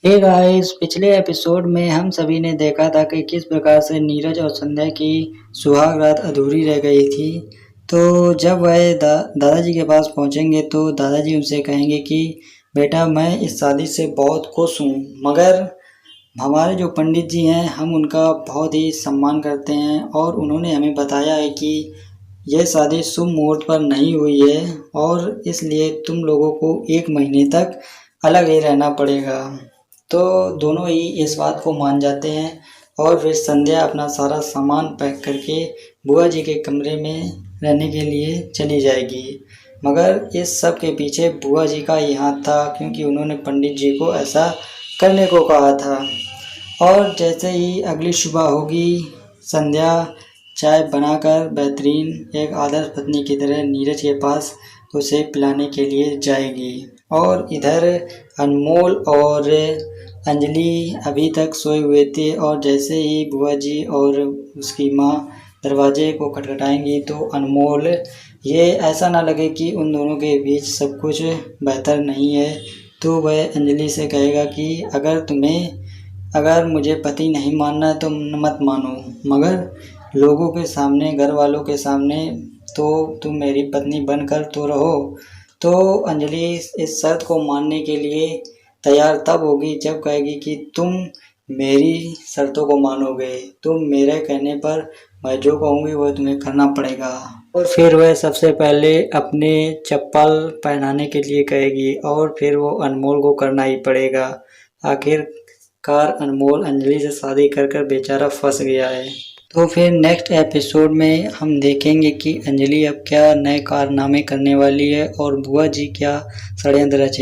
Hey guys, पिछले episode में हम सभी ने देखा था कि किस प्रकार से नीरज और संध्या की सुहाग रात अधूरी रह गई थी। तो जब वह दादाजी के पास पहुंचेंगे तो दादाजी उनसे कहेंगे कि बेटा, मैं इस शादी से बहुत खुश हूँ, मगर हमारे जो पंडित जी हैं हम उनका बहुत ही सम्मान करते हैं और उन्होंने हमें बताया है कि यह शादी शुभ मुहूर्त पर नहीं हुई है और इसलिए तुम लोगों को 1 महीने तक अलग ही रहना पड़ेगा। तो दोनों ही इस बात को मान जाते हैं और फिर संध्या अपना सारा सामान पैक करके बुआ जी के कमरे में रहने के लिए चली जाएगी। मगर इस सब के पीछे बुआ जी का ही हाथ था, क्योंकि उन्होंने पंडित जी को ऐसा करने को कहा था। और जैसे ही अगली सुबह होगी, संध्या चाय बनाकर बेहतरीन एक आदर्श पत्नी की तरह नीरज के पास उसे पिलाने के लिए जाएगी। और इधर अनमोल और अंजलि अभी तक सोए हुए थे और जैसे ही बुआ जी और उसकी माँ दरवाजे को खटखटाएंगी तो अनमोल, ये ऐसा ना लगे कि उन दोनों के बीच सब कुछ बेहतर नहीं है, तो वह अंजलि से कहेगा कि अगर मुझे पति नहीं मानना है तो मत मानो, मगर लोगों के सामने, घर वालों के सामने तो तुम मेरी पत्नी बनकर तो रहो। तो अंजलि इस शर्त को मानने के लिए तैयार तब होगी जब कहेगी कि तुम मेरी शर्तों को मानोगे, तुम मेरे कहने पर मैं जो कहूँगी वो तुम्हें करना पड़ेगा। और फिर वह सबसे पहले अपने चप्पल पहनाने के लिए कहेगी और फिर वो अनमोल को करना ही पड़ेगा। आखिरकार अनमोल अंजलि से शादी कर कर बेचारा फंस गया है। तो फिर नेक्स्ट एपिसोड में हम देखेंगे कि अंजलि अब क्या नए कारनामे करने वाली है और बुआ जी क्या षड्यंत्र रचे।